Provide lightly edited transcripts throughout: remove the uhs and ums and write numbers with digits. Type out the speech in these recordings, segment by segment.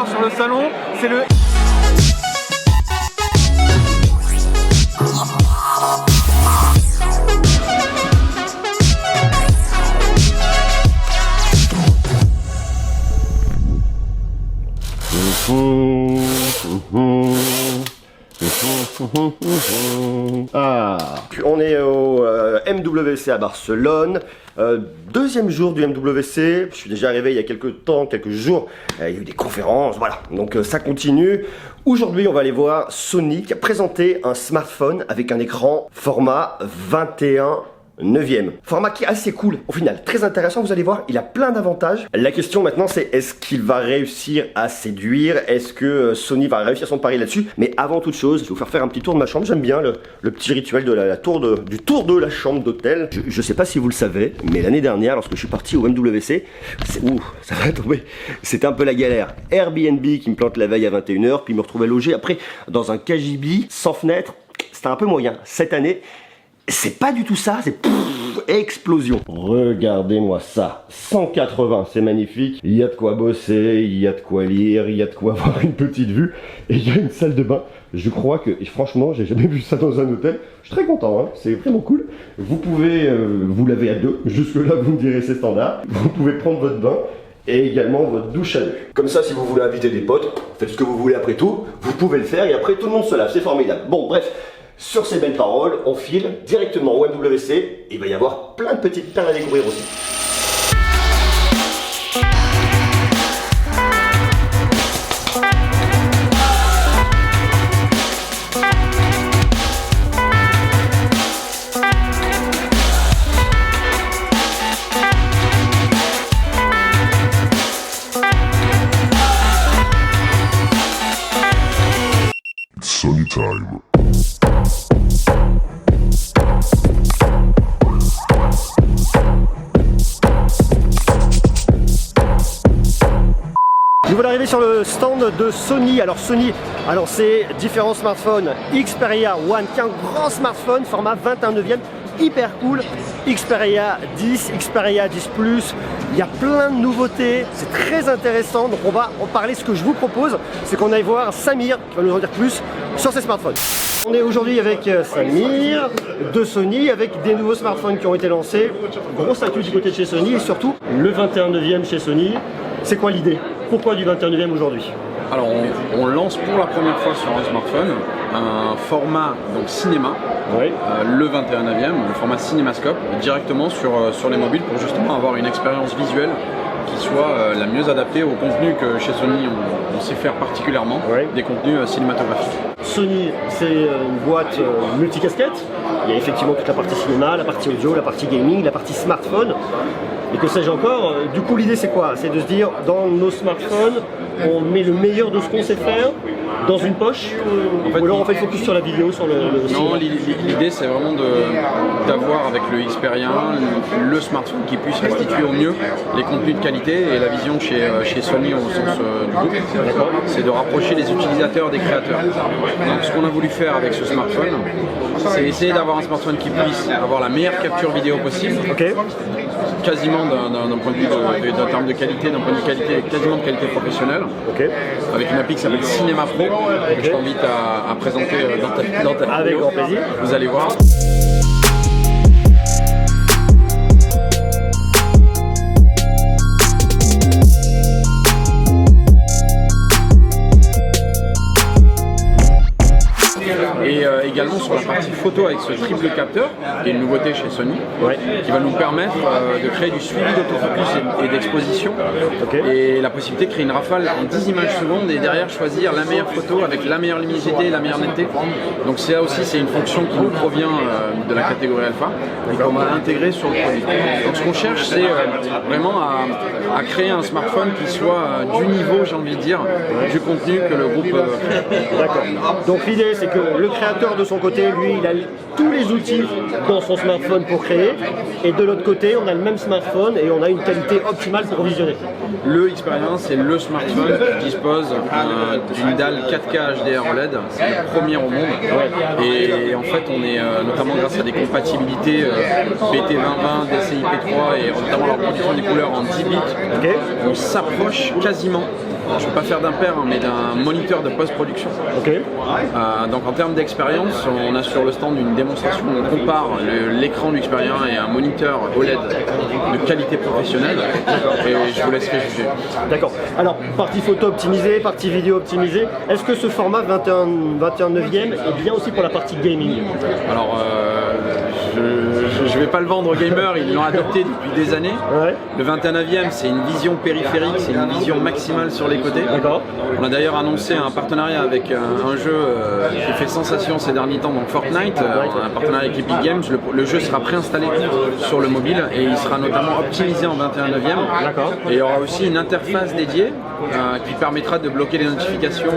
soir sur le salon, c'est le... Ah, on est au MWC à Barcelone, deuxième jour du MWC. Je suis déjà arrivé il y a quelques jours, il y a eu des conférences, voilà, donc ça continue. Aujourd'hui on va aller voir Sony qui a présenté un smartphone avec un écran format 21/9. Format qui est assez cool au final, très intéressant, vous allez voir, il a plein d'avantages. La question maintenant c'est est-ce qu'il va réussir à séduire, est-ce que Sony va réussir son pari là-dessus. Mais avant toute chose, je vais vous faire un petit tour de ma chambre. J'aime bien le petit rituel de du tour de la chambre d'hôtel. Je sais pas si vous le savez, mais l'année dernière lorsque je suis parti au MWC, ça va tomber, c'était un peu la galère. Airbnb qui me plante la veille à 21h, puis me retrouvais logé après dans un KGB sans fenêtre, c'était un peu moyen. Cette année, c'est pas du tout ça, c'est explosion. Regardez-moi ça, 180, c'est magnifique. Il y a de quoi bosser, il y a de quoi lire, il y a de quoi avoir une petite vue. Et il y a une salle de bain. Je crois que, franchement, j'ai jamais vu ça dans un hôtel. Je suis très content, hein. C'est vraiment cool. Vous pouvez vous laver à deux. Jusque là, vous me direz c'est standard. Vous pouvez prendre votre bain et également votre douche à deux. Comme ça, si vous voulez inviter des potes, faites ce que vous voulez après tout. Vous pouvez le faire et après tout le monde se lave. C'est formidable. Bon, bref. Sur ces belles paroles, on file directement au MWC et il va y avoir plein de petites perles à découvrir aussi. Sony time. Nous voilà arrivés sur le stand de Sony. Alors Sony a lancé différents smartphones. Xperia One qui est un grand smartphone format 21/9, hyper cool. Xperia 10, Xperia 10 Plus, il y a plein de nouveautés, c'est très intéressant. Donc on va en parler. Ce que je vous propose, c'est qu'on aille voir Samir qui va nous en dire plus sur ces smartphones. On est aujourd'hui avec Samir de Sony avec des nouveaux smartphones qui ont été lancés. Grosse actu du côté de chez Sony et surtout le 21/9 chez Sony. C'est quoi l'idée? Pourquoi du 21/9 aujourd'hui? Alors on lance pour la première fois sur un smartphone un format donc cinéma, oui. Le 21/9, le format cinémascope, directement sur les mobiles pour justement avoir une expérience visuelle qui soit la mieux adaptée au contenu que chez Sony on sait faire particulièrement, oui. Des contenus cinématographiques. Sony, c'est une boîte multicasquette. Il y a effectivement toute la partie cinéma, la partie audio, la partie gaming, la partie smartphone. Et que sais-je encore, du coup l'idée c'est quoi? C'est de se dire, dans nos smartphones, on met le meilleur de ce qu'on sait faire dans une poche, ou alors on fait focus sur la vidéo, sur le non, l'idée c'est vraiment d'avoir avec le Xperia le smartphone qui puisse restituer au mieux les contenus de qualité et la vision chez Sony au sens du groupe, c'est de rapprocher les utilisateurs des créateurs. Donc ce qu'on a voulu faire avec ce smartphone, c'est essayer d'avoir un smartphone qui puisse avoir la meilleure capture vidéo possible, quasiment d'un point de vue d'un terme de qualité, d'un point de vue qualité, quasiment de qualité professionnelle, avec une appli qui s'appelle Cinema Pro, que je t'invite à présenter dans ta vidéo. Avec grand plaisir. Vous allez voir. Et également sur la partie photo avec ce triple capteur, qui est une nouveauté chez Sony, qui va nous permettre de créer du suivi d'autofocus et d'exposition, et la possibilité de créer une rafale en 10 images secondes et derrière choisir la meilleure photo avec la meilleure luminosité et la meilleure netteté. Donc ça aussi c'est une fonction qui nous provient de la catégorie alpha et qu'on va intégrer sur le produit. Donc ce qu'on cherche c'est vraiment à créer un smartphone qui soit du niveau, j'ai envie de dire, du contenu que le groupe crée. D'accord. Donc l'idée c'est que le créateur de son côté, lui, il a tous les outils dans son smartphone pour créer, et de l'autre côté, on a le même smartphone et on a une qualité optimale pour visionner. Le Xperia, c'est le smartphone qui dispose d'une dalle 4K HDR OLED, c'est le premier au monde. Et en fait, on est notamment grâce à des compatibilités BT2020, DCI-P3 et notamment la reproduction des couleurs en 10 bits, on s'approche quasiment. Je ne peux pas faire d'impair, mais d'un moniteur de post-production. Donc en termes d'expérience, on a sur le stand une démonstration où on compare l'écran du Xperia et un moniteur OLED de qualité professionnelle. Et je vous laisserai juger. D'accord. Alors, partie photo optimisée, partie vidéo optimisée. Est-ce que ce format 21/9e est bien aussi pour la partie gaming? Alors, je ne vais pas le vendre aux gamers, ils l'ont adopté depuis des années. Le 21/9e, c'est une vision périphérique, c'est une vision maximale sur les côtés. On a d'ailleurs annoncé un partenariat avec un jeu qui fait sensation ces derniers temps, donc Fortnite, un partenariat avec Epic Games. Le jeu sera préinstallé sur le mobile et il sera notamment optimisé en 21/9e. Et il y aura aussi une interface dédiée qui permettra de bloquer les notifications,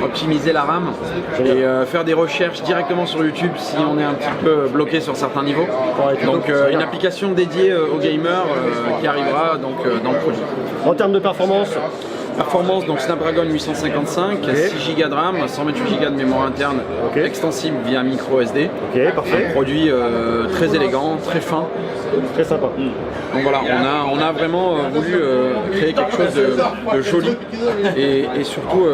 optimiser la RAM et faire des recherches directement sur YouTube si on est un petit peu bloqué sur certains niveaux. Donc une application dédiée aux gamers qui arrivera donc dans le produit. En termes de performance, donc Snapdragon 855, 6 Go de RAM, 128 Go de mémoire interne extensible via micro SD. Parfait. Un produit très élégant, très fin. Très sympa. Donc voilà, on a vraiment voulu créer quelque chose de joli et surtout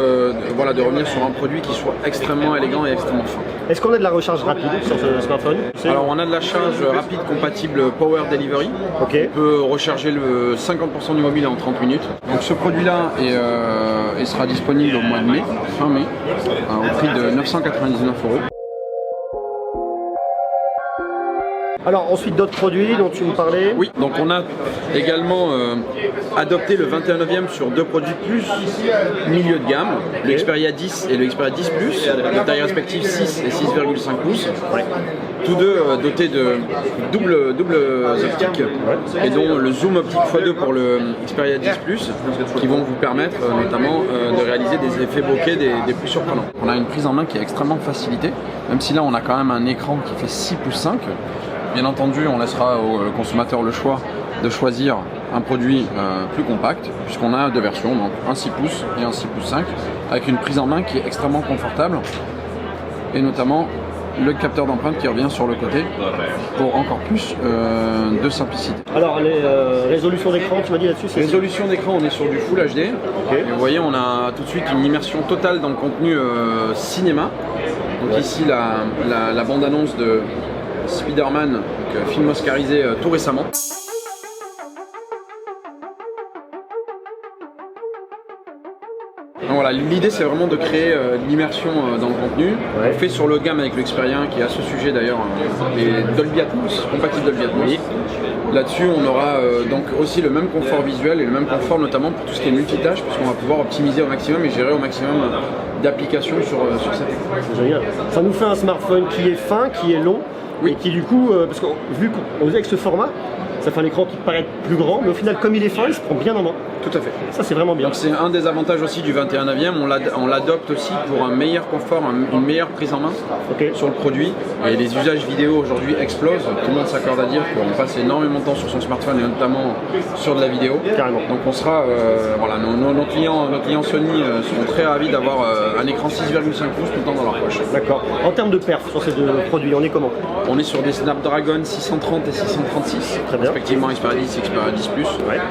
voilà, de revenir sur un produit qui soit extrêmement élégant et extrêmement fin. Est-ce qu'on a de la recharge rapide sur ce smartphone? Alors on a de la charge rapide compatible Power Delivery. On peut recharger le 50% du mobile en 30 minutes. Donc ce produit-là sera disponible au mois de mai, fin mai, au prix de 999 €. Alors ensuite d'autres produits dont tu me parlais? Oui, donc on a également adopté le 21/9e sur deux produits plus milieu de gamme, le Xperia 10 et le Xperia 10 Plus, de taille respective 6 et 6,5 pouces. Tous deux dotés de double optique et dont le zoom optique x2 pour le Xperia 10 Plus qui vont vous permettre notamment de réaliser des effets bokeh des plus surprenants. On a une prise en main qui est extrêmement facilitée, même si là on a quand même un écran qui fait 6 pouces 5. Bien entendu, on laissera au consommateur le choix de choisir un produit plus compact, puisqu'on a deux versions, donc un 6 pouces et un 6 pouces 5, avec une prise en main qui est extrêmement confortable, et notamment le capteur d'empreinte qui revient sur le côté pour encore plus de simplicité. Alors les résolutions d'écran, tu m'as dit là-dessus? Résolution d'écran, on est sur du Full HD. Et vous voyez, on a tout de suite une immersion totale dans le contenu cinéma. Donc ici la bande-annonce de Spider-Man, film oscarisé tout récemment. Donc voilà, l'idée c'est vraiment de créer l'immersion dans le contenu. On fait sur le gamme avec le Xperia qui est à ce sujet d'ailleurs les Dolby Atmos, compatible Dolby Atmos. Là-dessus on aura donc aussi le même confort visuel et le même confort notamment pour tout ce qui est multitâche, puisqu'on va pouvoir optimiser au maximum et gérer au maximum d'applications sur cet écran. C'est génial. Ça nous fait un smartphone qui est fin, qui est long, et qui du coup, parce que vu qu'on faisait avec ce format, ça fait un écran qui paraît plus grand, mais au final comme il est fin, il se prend bien en main. Tout à fait. Ça c'est vraiment bien. Donc c'est un des avantages aussi du 21/9e, on l'adopte aussi pour un meilleur confort, une meilleure prise en main sur le produit. Et les usages vidéo aujourd'hui explosent, tout le monde s'accorde à dire qu'on passe énormément de temps sur son smartphone et notamment sur de la vidéo. Carrément. Donc on sera, voilà, nos clients Sony sont très ravis d'avoir un écran 6,5 pouces tout le temps dans leur poche. D'accord. En termes de perf sur ces deux produits, on est comment? On est sur des Snapdragon 630 et 636, respectivement Xperia 10 et Xperia 10 Plus,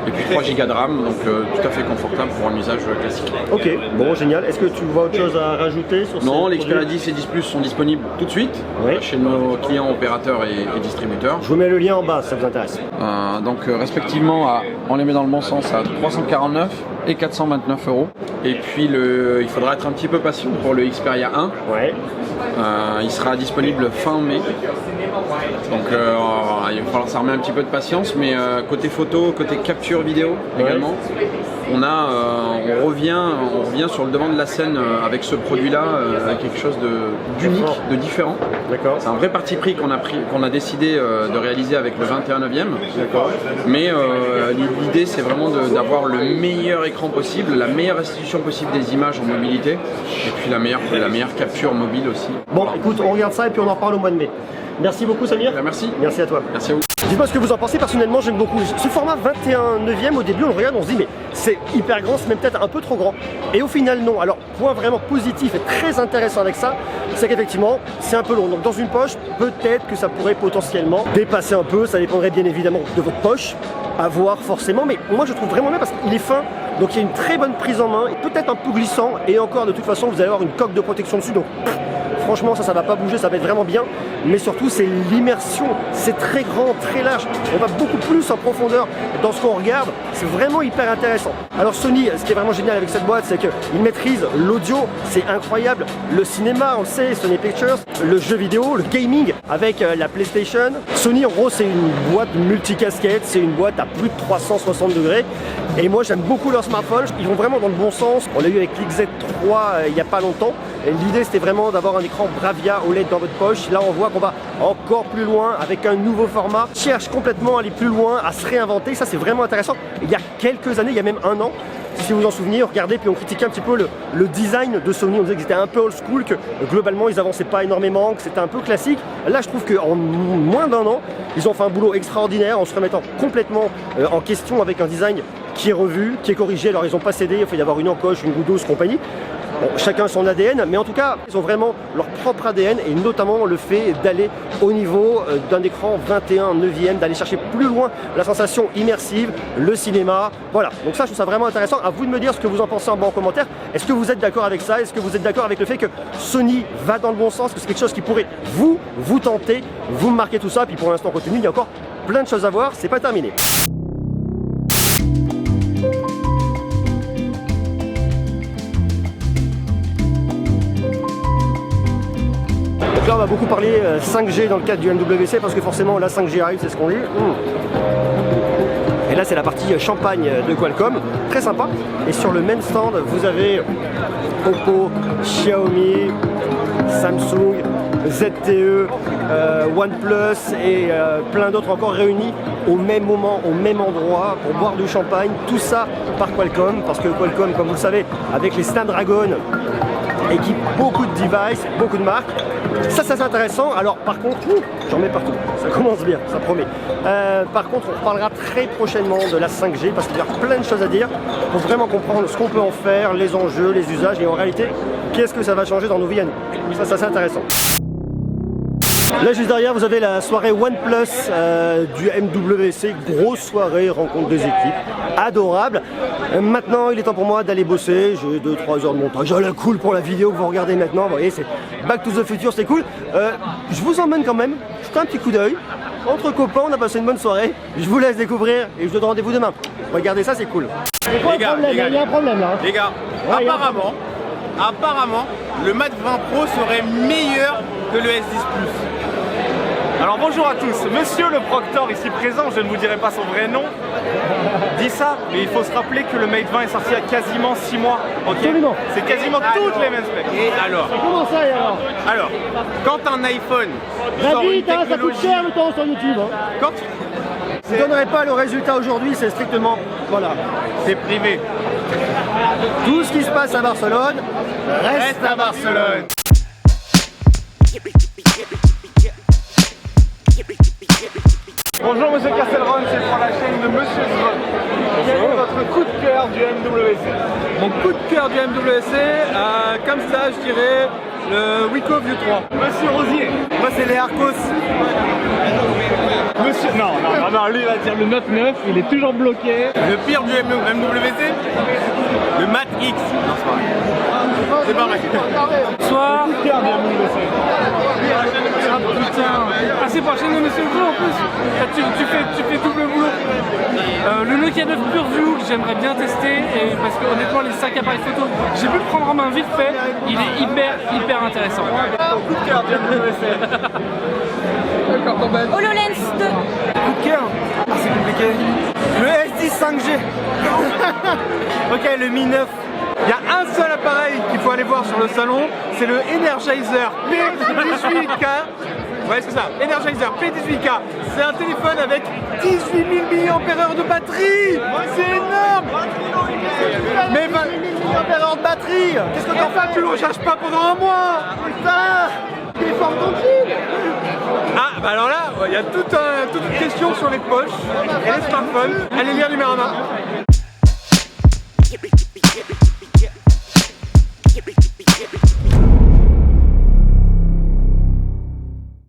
et puis 3 Go de RAM, donc tout à fait confortable pour un usage classique. Ok, bon génial. Est-ce que tu vois autre chose à rajouter sur ces Non, les produits? Xperia 10 et 10 Plus sont disponibles tout de suite chez nos clients opérateurs et distributeurs. Je vous mets le lien en bas si ça vous intéresse. Donc respectivement, on les met dans le bon sens à 349 et 429 €. Et puis il faudra être un petit peu patient pour le Xperia 1. Il sera disponible fin mai. Donc il va falloir s'armer un petit peu de patience, mais côté photo, côté capture vidéo également, on revient sur le devant de la scène avec ce produit-là, quelque chose d'unique, de différent. D'accord. C'est un vrai parti pris qu'on a décidé de réaliser avec le 21e. D'accord. Mais l'idée, c'est vraiment d'avoir le meilleur écran possible, la meilleure restitution possible des images en mobilité, et puis la meilleure capture mobile aussi. Bon, écoute, on regarde ça et puis on en reparle au mois de mai. Merci beaucoup, Samir. Merci. Merci à toi. Merci à vous. Dites-moi ce que vous en pensez. Personnellement, j'aime beaucoup. Ce format 21/9e, au début, on le regarde, on se dit, mais c'est hyper grand, c'est même peut-être un peu trop grand. Et au final, non. Alors, point vraiment positif et très intéressant avec ça, c'est qu'effectivement, c'est un peu long. Donc, dans une poche, peut-être que ça pourrait potentiellement dépasser un peu. Ça dépendrait bien évidemment de votre poche, à voir forcément. Mais moi, je trouve vraiment bien parce qu'il est fin. Donc, il y a une très bonne prise en main, peut-être un peu glissant. Et encore, de toute façon, vous allez avoir une coque de protection dessus. Donc, franchement, ça va pas bouger, ça va être vraiment bien. Mais surtout, c'est l'immersion. C'est très grand, très large. On va beaucoup plus en profondeur dans ce qu'on regarde. C'est vraiment hyper intéressant. Alors Sony, ce qui est vraiment génial avec cette boîte, c'est qu'ils maîtrisent l'audio. C'est incroyable. Le cinéma, on le sait, Sony Pictures. Le jeu vidéo, le gaming avec la PlayStation. Sony, en gros, c'est une boîte multicasquette. C'est une boîte à plus de 360 degrés. Et moi, j'aime beaucoup leur smartphone. Ils vont vraiment dans le bon sens. On l'a eu avec l'XZ3 il n'y a pas longtemps. L'idée, c'était vraiment d'avoir un écran Bravia OLED dans votre poche. Là, on voit qu'on va encore plus loin avec un nouveau format. Cherche complètement à aller plus loin, à se réinventer. Ça, c'est vraiment intéressant. Il y a quelques années, il y a même un an, si vous vous en souvenez, regardez, puis on critiquait un petit peu le design de Sony. On disait que c'était un peu old school, que globalement, ils avançaient pas énormément, que c'était un peu classique. Là, je trouve qu'en moins d'un an, ils ont fait un boulot extraordinaire en se remettant complètement en question avec un design qui est revu, qui est corrigé. Alors, ils n'ont pas cédé, il faut y avoir une encoche, une goutte d'eau, compagnie. Bon, chacun son ADN, mais en tout cas, ils ont vraiment leur propre ADN et notamment le fait d'aller au niveau d'un écran 21/9e, d'aller chercher plus loin la sensation immersive, le cinéma. Voilà, donc ça, je trouve ça vraiment intéressant. À vous de me dire ce que vous en pensez en bas en commentaire. Est-ce que vous êtes d'accord avec ça? Est-ce que vous êtes d'accord avec le fait que Sony va dans le bon sens, que c'est quelque chose qui pourrait vous tenter, vous marquer tout ça? Puis pour l'instant, on continue, il y a encore plein de choses à voir, c'est pas terminé. Là, on va beaucoup parler 5G dans le cadre du MWC parce que forcément la 5G arrive, c'est ce qu'on dit. Et là, c'est la partie champagne de Qualcomm, très sympa. Et sur le même stand, vous avez Oppo, Xiaomi, Samsung, ZTE, OnePlus et plein d'autres encore réunis au même moment, au même endroit pour boire du champagne. Tout ça par Qualcomm parce que Qualcomm, comme vous le savez, avec les Snapdragon, équipe beaucoup de devices, beaucoup de marques. Ça c'est intéressant. Alors par contre, j'en mets partout, ça commence bien, ça promet. Par contre, on parlera très prochainement de la 5G parce qu'il y a plein de choses à dire pour vraiment comprendre ce qu'on peut en faire, les enjeux, les usages et en réalité, qu'est-ce que ça va changer dans nos vies à nous. Ça c'est intéressant. Là juste derrière vous avez la soirée OnePlus du MWC, grosse soirée, rencontre des équipes, adorable. Maintenant il est temps pour moi d'aller bosser, j'ai 2-3 heures de montage, à la cool pour la vidéo que vous regardez maintenant, vous voyez c'est Back to the Future, c'est cool. Je vous emmène quand même, jetez un petit coup d'œil, entre copains on a passé une bonne soirée, je vous laisse découvrir et je vous donne rendez-vous demain. Regardez ça, c'est cool. Les gars, il y a un problème là. Les gars, Ouais, apparemment, le Mat 20 Pro serait meilleur que le S10 Plus. Alors bonjour à tous, monsieur le proctor ici présent, je ne vous dirai pas son vrai nom, dit ça, mais il faut se rappeler que le Mate 20 est sorti il y a quasiment 6 mois, ok? Absolument. C'est quasiment toutes les mêmes specs. Et alors, Comment ça alors? quand un iPhone sort une Vite, hein, ça coûte technologie... cher le temps sur YouTube. Hein. Quand Je ne donnerai pas le résultat aujourd'hui, c'est strictement, voilà. c'est privé, Tout ce qui se passe à Barcelone reste reste à Barcelone. Bonjour monsieur Castelron, c'est pour la chaîne de Monsieur Svon. Quel est votre coup de cœur du MWC? Mon coup de cœur du MWC, comme ça je dirais le Wiko View 3. Monsieur Rosier. Moi c'est les Arcos. Monsieur... Non, lui il va dire le Note 9, il est toujours bloqué. Le pire du MWC, le Mat X. Non, c'est pas vrai. C'est pas vrai. Bonsoir. Coup de cœur du MWC. Ah putain. Ah c'est pour la chaîne de Monsieur View en plus. Ah, tu fais double boulot. Le Nokia 9 Pure View que j'aimerais bien tester et parce que honnêtement les 5 appareils photo, j'ai pu le prendre en main vite fait, il est hyper intéressant. Coup de cœur du MWC. D'accord, ton bête. HoloLens 2. Coup de cœur. Ah c'est compliqué. Le S10 5G. Ok, le Mi 9. Il y a un seul appareil qu'il faut aller voir sur le salon, c'est le Energizer P18K. Ouais, c'est ça, Energizer P18K. C'est un téléphone avec 18 000 mAh de batterie. C'est énorme. Mais 20 000 mAh de batterie. Qu'est-ce que t'en fais? Tu le recharges pas pendant un mois. Putain, téléphone tranquille. Ah, bah alors là, il y a toute une question sur les poches et les smartphones. Allez lire Numérama.